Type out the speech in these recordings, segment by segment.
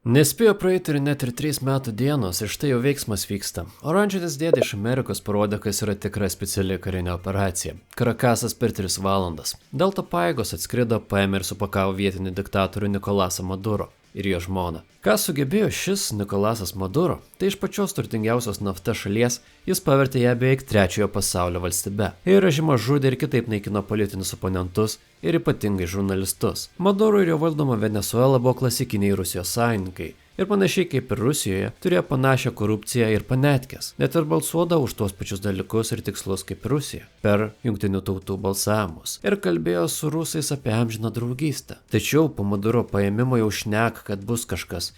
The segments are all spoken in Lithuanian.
Nespėjo praeiti ir net ir 3 metų dienos, ir štai jau veiksmas vyksta. Oranžinis dėdė iš Amerikos parodė, kas yra tikra speciali karinė operacija. Karakasas per 3 valandas. Delta pajėgos atskrido, paėmė ir supakavo vietinį diktatorių Nikolasą Maduro ir jo žmoną. Ką sugebėjo šis Nikolasas Maduro, tai iš pačios turtingiausios nafta šalies jis pavertė ją beveik 3-ojo pasaulio valstybe. Ir režimas žudė ir kitaip naikino politinius oponentus ir ypatingai žurnalistus. Maduro ir jo valdoma Venesuela buvo klasikiniai Rusijos sąjungininkai. Ir panašiai kaip ir Rusijoje, turėjo panašią korupciją ir panetkes. Net ir balsuodavo už tuos pačius dalykus ir tikslus kaip ir Rusija per jungtinių tautų balsavimus. Ir kalbėjo su rusais apie amžiną draugystę. Tačiau po Maduro paėmimo jau šneka, kad bus kažkas.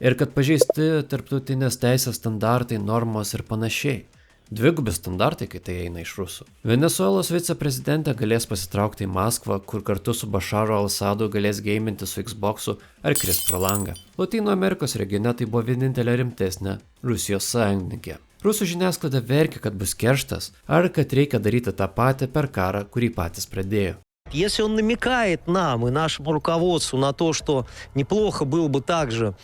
Ir kad pažeisti tarptautinės teisės standartai, normos ir panašiai. Dvigubi standartai, kai tai eina iš rusų. Venesuelos viceprezidentė galės pasitraukti į Maskvą, kur kartu su Bašaro al-Asadu galės geiminti su Xbox'u ar krist pro langą. Lotynų Amerikos regione tai buvo vienintelė rimtesnė Rusijos sąjungininkė. Rusų žiniasklaida verkė, kad bus kerštas, ar kad reikia daryti tą patį per karą, kurį patys pradėjo. Если он намекает нам и нашему руководству на то, что неплохо было бы также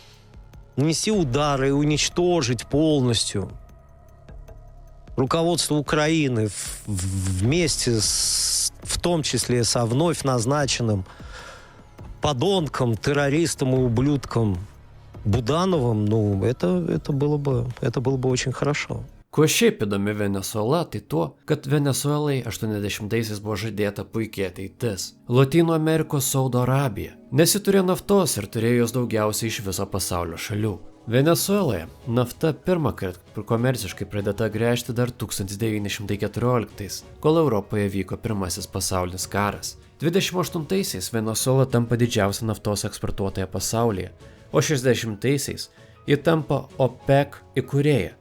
нанести удары и уничтожить полностью руководство Украины вместе в том числе со вновь назначенным подонком, террористом и ублюдком Будановым, это было бы очень хорошо. Kuo šiaip įdomi Venesuela, tai tuo, kad Venesuelai 80-aisiais buvo žadėta puikiai ateitis. Lotynų Amerikos Saudo Arabija, nes ji turėjo naftos ir turėjo jos daugiausiai iš viso pasaulio šalių. Venesueloje nafta pirmą kartą komerciškai pradėta gręžti dar 1914, kol Europoje vyko pirmasis pasaulinis karas. 28-aisiais Venesuela tampa didžiausia naftos eksportuotoja pasaulyje, o 60-aisiais ji tampa OPEC įkūrėja.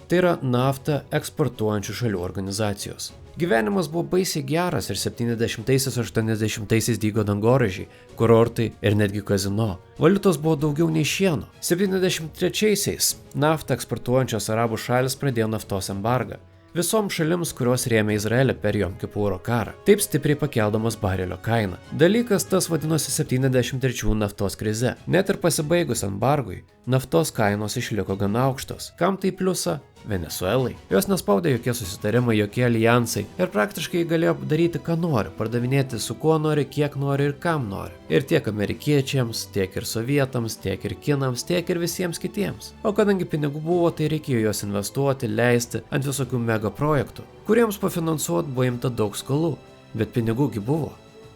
Tai yra naftą eksportuojančių šalių organizacijos. Gyvenimas buvo baisiai geras ir 70-80-aisiais dygo dangoraižiai, kurortai ir netgi kazino. Valiutos buvo daugiau nei šieno. 73-aisiais naftą eksportuojančios arabų šalis pradėjo naftos embargą. Visoms šalims, kurios rėmė Izraelį per Jom Kipuro karą, taip stipriai pakeldamas barelio kainą. Dalykas tas vadinosi 73 naftos krize. Net ir pasibaigus embargui, naftos kainos išliko gana aukštos. Kam tai pliusa? Venesuelai. Jos nespaudė jokie susitarimai, jokie alijansai ir praktiškai galėjo daryti, ką nori, pardavinėti su kuo nori, kiek nori ir kam nori. Ir tiek amerikiečiams, tiek ir sovietams, tiek ir kinams, tiek ir visiems kitiems. O kadangi pinigų buvo, tai reikėjo juos investuoti, leisti ant visokių mega projektų, kuriems pafinansuoti buvo imta daug skolų. Bet pinigųgi buvo.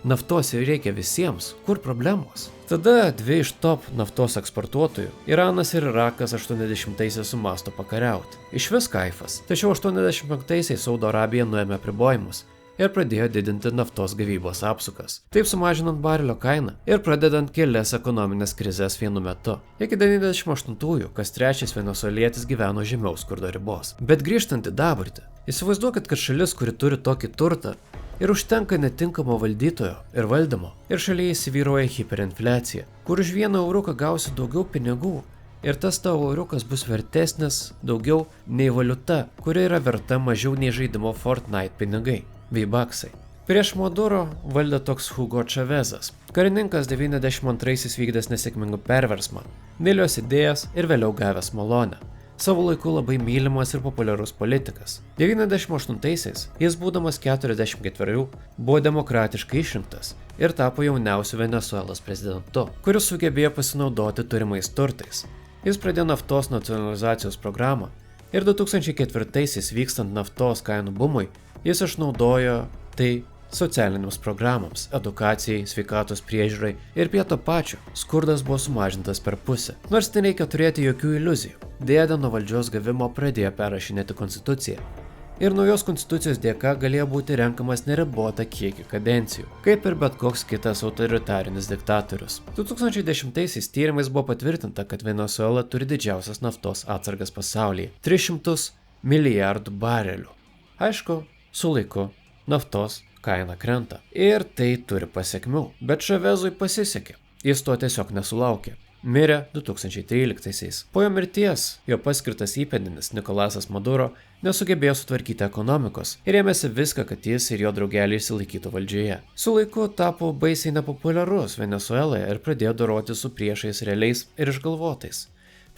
Naftos ir reikia visiems, kur problemos? Tada dvi iš top naftos eksportuotojų, Iranas ir Irakas 80-aisiais sumasto pakariauti. Iš vis kaifas. Tačiau 85-aisiais Saudo Arabija nuėmė apribojimus ir pradėjo didinti naftos gavybos apsukas. Taip sumažinant barelio kainą ir pradedant kelias ekonominės krizės vienu metu. Iki 98-ųjų kas trečias venesuelietis gyveno žemiau skurdo ribos. Bet grįžtant į dabartį, įsivaizduokit, kad šalis, kuri turi tokį turtą, ir užtenka netinkamo valdytojo ir valdymo. Ir šalyje įsivyruoja hiperinfliacija, kur už 1 euriuką gausi daugiau pinigų. Ir tas tavo euriukas bus vertesnis daugiau nei valiuta, kuri yra verta mažiau nei žaidimo Fortnite pinigai, bei baksai. Prieš Maduro valdė toks Hugo Chavezas, karininkas 92-aisiais vykdęs nesėkmingą perversmą, mylėjos idėjas ir vėliau gavęs malonę. Savo laiku labai mylimas ir populiarus politikas. 98-aisiais jis būdamas 44 buvo demokratiškai išrinktas ir tapo jauniausiu Venesuelos prezidentu, kuris sugebėjo pasinaudoti turimais turtais. Jis pradėjo naftos nacionalizacijos programą ir 2004-aisiais vykstant naftos kainų bumui jis išnaudojo tai socialiniams programams, edukacijai, sveikatos priežiūrai ir prie to pačio skurdas buvo sumažintas per pusę. Nors nereikia turėti jokių iliuzijų. Dėdė nuo valdžios gavimo pradėjo perrašinėti konstituciją. Ir naujos konstitucijos dėka galėjo būti renkamas neribotą kiekį kadencijų, kaip ir bet koks kitas autoritarinis diktatorius. 2010-aisiais tyrimais buvo patvirtinta, kad Venesuela turi didžiausias naftos atsargas pasaulyje – 300 milijardų barelių. Aišku, su laiku naftos kaina krenta. Ir tai turi pasekmių. Bet Chavezui pasisekė. Jis to tiesiog nesulaukė. Mirė 2013-aisiais. Po jo mirties jo paskirtas įpėdinis Nikolasas Maduro nesugebėjo sutvarkyti ekonomikos ir ėmėsi viską, kad jis ir jo draugeliai išsilaikytų valdžioje. Su laiku tapo baisiai nepopuliarus Venesueloje ir pradėjo doroti su priešais realiais ir išgalvotais.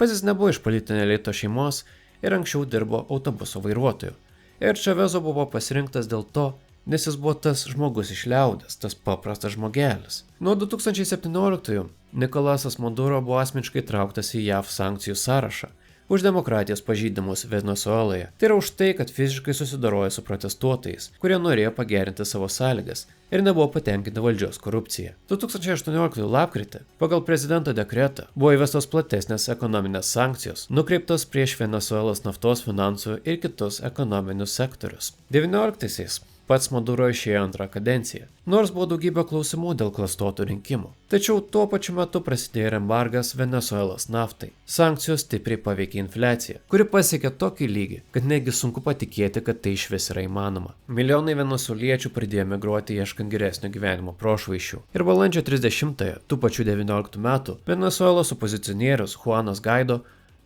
Pats jis nebuvo iš politinio elito šeimos ir anksčiau dirbo autobuso vairuotoju. Ir Čavezo buvo pasirinktas dėl to, nes jis buvo tas žmogus iš liaudės, tas paprastas žmogelis. Nuo 2017 Nikolasas Maduro buvo asmeniškai trauktas į JAV sankcijų sąrašą už demokratijos pažeidimus Venesueloje. Tai yra už tai, kad fiziškai susidorojo su protestuotojais, kurie norėjo pagerinti savo sąlygas ir nebuvo patenkinti valdžios korupcija. 2018 lapkritį pagal prezidento dekretą buvo įvestos platesnės ekonominės sankcijos, nukreiptos prieš Venesuelos naftos, finansų ir kitus ekonominius sektorius. 19-aisiais pats Maduro išėjo antrą kadenciją, nors buvo daugybė klausimų dėl klastotų rinkimų. Tačiau tuo pačiu metu prasidėjo ir embargas Venesuelos naftai. Sankcijos stipriai paveikė infliaciją, kuri pasiekė tokį lygį, kad negi sunku patikėti, kad tai išvis yra įmanoma. Milijonai venesueliečių pradėjo migruoti ieškant geresnio gyvenimo prošvaišių. Ir balandžio 30-ąją, tų pačių 19 metų, Venesuelos opozicionierius Juanas Guaido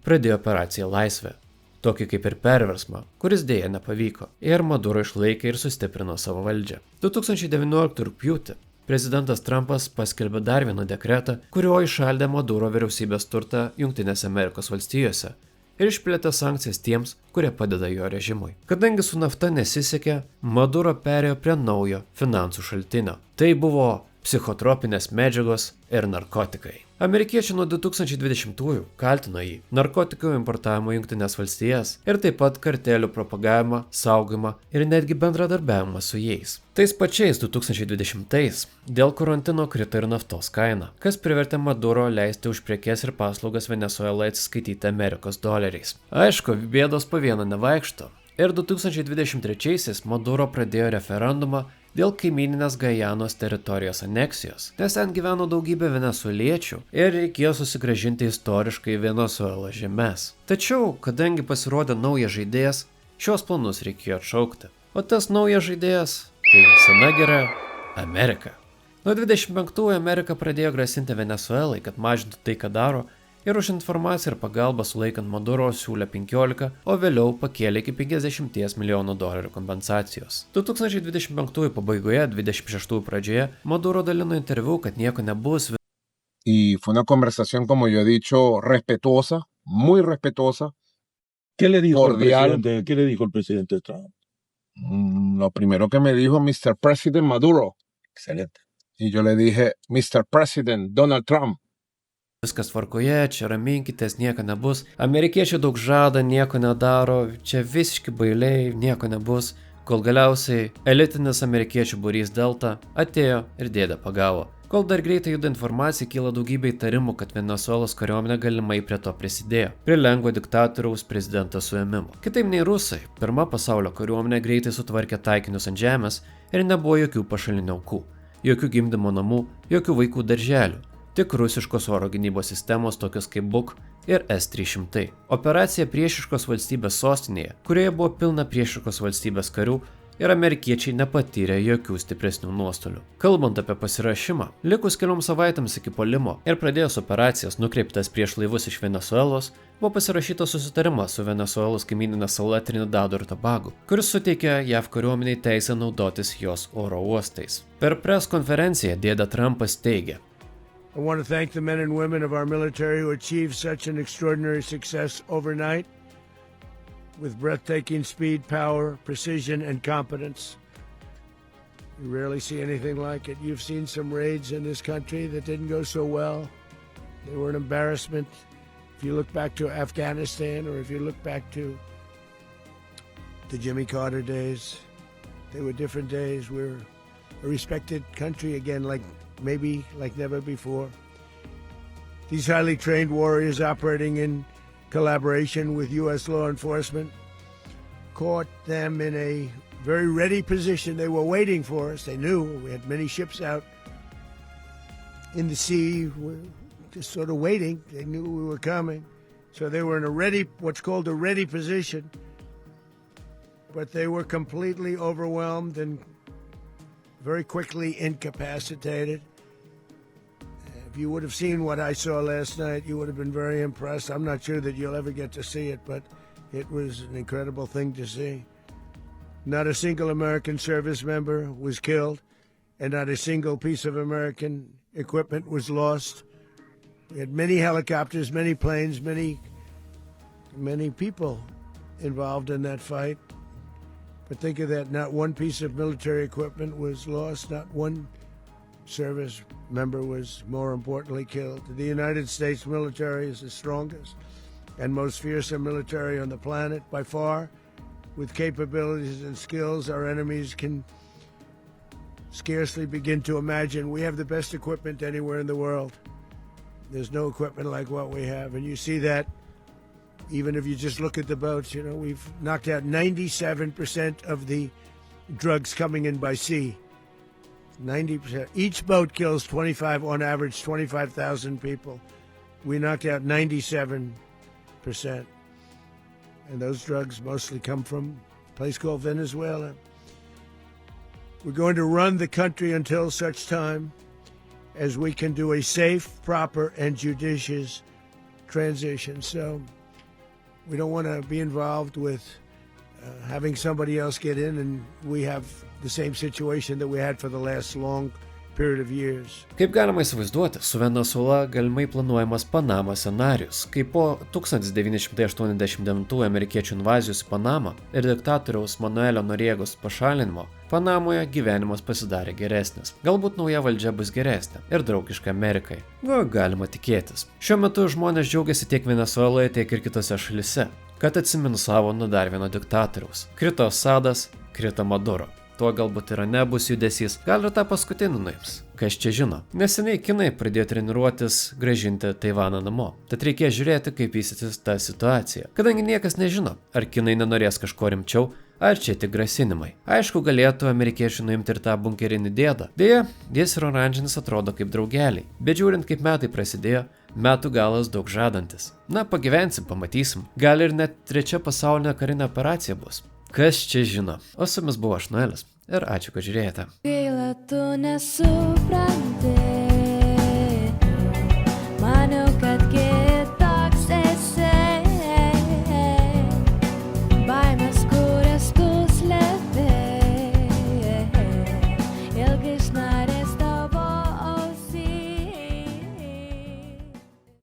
pradėjo operaciją Laisvė. Tokį kaip ir perversmą, kuris dėja nepavyko, ir Maduro išlaikė ir sustiprino savo valdžią. 2019 rugpjūtį prezidentas Trumpas paskelbė dar vieną dekretą, kuriuo įšaldė Maduro vyriausybės turtą Jungtinėse Amerikos valstijose ir išplėtė sankcijas tiems, kurie padeda jo režimui. Kadangi su nafta nesisekė, Maduro perėjo prie naujo finansų šaltinio. Tai buvo psichotropinės medžiagos ir narkotikai. Amerikiečiai nuo 2020-ųjų kaltino jį narkotikų importavimo Jungtinės valstijas ir taip pat kartelių propagavimą, saugimą ir netgi bendradarbiavimą su jais. Tais pačiais 2020-ais dėl karantino krito ir naftos kaina, kas privertė Maduro leisti už prekes ir paslaugas Venesuelai atsiskaityti Amerikos doleriais. Aišku, bėdos po vieną nevaikšto. Ir 2023-aisiais Maduro pradėjo referendumą dėl kaimyninės Gajanos teritorijos aneksijos, nes ten gyveno daugybė venesueliečių ir reikėjo susigrąžinti istoriškai Venesuelos žemes. Tačiau, kadangi pasirodė naujas žaidėjas, šios planus reikėjo atšaukti. O tas naujas žaidėjas - tai sena gera Amerika. Nuo 25-ųjų Amerika pradėjo grasinti Venesuelai, kad mažintų tai, ką daro, ir už informaciją ir pagalbą sulaikant Maduro siūlė 15, o vėliau pakėlė iki $50 milijonų kompensacijos. 2025 pabaigoje, 26 pradžioje Maduro dalino interviu, kad nieko nebus. Y fue una conversación, como yo he dicho, respetuosa, muy respetuosa. ¿Qué le dijo Cordial. ¿Qué le dijo el presidente Trump? Lo primero que me dijo, Mr. President Maduro. Excelente. Y yo le dije, Mr. President Donald Trump. Viskas tvarkoje, čia raminkitės, nieko nebus. Amerikiečiai daug žada, nieko nedaro, čia visiškai bailiai, nieko nebus. Kol galiausiai elitinis amerikiečių būrys Delta atėjo ir dėdę pagavo. Kol dar greitai juda informacija, kyla daugybė įtarimų, kad Venesuelos kariuomenė galimai prie to prisidėjo. Prie lengvo diktatoriaus prezidento suėmimo. Kitaip nei rusai, pirma pasaulio kariuomenė greitai sutvarkė taikinius ant žemės ir nebuvo jokių pašalinių aukų. Jokių gimdymo namų, jokių vaikų darželių. Tik rusiškos oro gynybos sistemos tokios kaip Buk ir S-300. Operacija priešiškos valstybės sostinėje, kurioje buvo pilna priešiškos valstybės karių ir amerikiečiai nepatyrė jokių stipresnių nuostolių. Kalbant apie pasirašymą, likus kelioms savaitėms iki puolimo ir pradėjus operacijas nukreiptas prieš laivus iš Venesuelos, buvo pasirašytas susitarimas su Venesuelos kaimyninė sala Trinidado ir Tobago, kuris suteikė JAV kariuomeniai teisę naudotis jos oro uostais. Per pres konferenciją dėdė Trumpas teigė: I want to thank the men and women of our military who achieved such an extraordinary success overnight with breathtaking speed, power, precision, and competence. You rarely see anything like it. You've seen some raids in this country that didn't go so well. They were an embarrassment. If you look back to Afghanistan or if you look back to the Jimmy Carter days, they were different days. We're a respected country again, maybe like never before. These highly trained warriors operating in collaboration with U.S. law enforcement caught them in a very ready position. They were waiting for us. They knew we had many ships out in the sea, just sort of waiting. They knew we were coming. So they were in what's called a ready position. But they were completely overwhelmed and very quickly incapacitated, If you would have seen what I saw last night, you would have been very impressed. I'm not sure that you'll ever get to see it, but it was an incredible thing to see. Not a single American service member was killed, and not a single piece of American equipment was lost. We had many helicopters, many planes, many people involved in that fight. But think of that, not one piece of military equipment was lost, not one service member was, more importantly, killed. The United States military is the strongest and most fearsome military on the planet by far. With capabilities and skills our enemies can scarcely begin to imagine. We have the best equipment anywhere in the world. There's no equipment like what we have, and you see that even if you just look at the boats. We've knocked out 97% of the drugs coming in by sea. 90%. Each boat kills on average 25,000 people. We knocked out 97%. And those drugs mostly come from a place called Venezuela. We're going to run the country until such time as we can do a safe, proper, and judicious transition. So we don't want to be involved with having somebody else get in, and we have the same situation that we had for the last long period of years. Kaip galima įsivaizduoti, su Venesuela galimai planuojamas Panamos scenarius, kai po 1989 amerikiečių invazijos į Panamą ir diktatoriaus Manuelio Noriegos pašalinimo, Panamoje gyvenimas pasidarė geresnis. Galbūt nauja valdžia bus geresnė ir draugiška Amerikai. Galima tikėtis. Šiuo metu žmonės džiaugiasi tiek Venezueloje, tiek ir kitose šalise, kad atsiminusavo nuo dar vieno diktatoriaus. Krito Asadas, krito Maduro. Tuo galbūt Irane bus judesys, gal ir tą paskutinį nuims. Kas čia žino? Neseniai kinai pradėjo treniruotis grąžinti Taivaną namo. Tad reikės žiūrėti, kaip vystysis ta situacija. Kadangi niekas nežino, ar kinai nenorės kažko rimčiau, ar čia tik grasinimai. Aišku, galėtų amerikiečių nuimti ir tą bunkerinį dėdą. Deja, jis ir oranžinis atrodo kaip draugeliai. Bet žiūrint, kaip metai prasidėjo, metų galas daug žadantis. Na, pagyvensim, pamatysim. Gal ir net 3 pasaulinė karinė operacija bus. Kas čia žino? O su jumis buvo aš, Noelis. Ir ačiū, kad žiūrėjote. Gaila, tu nesupranti.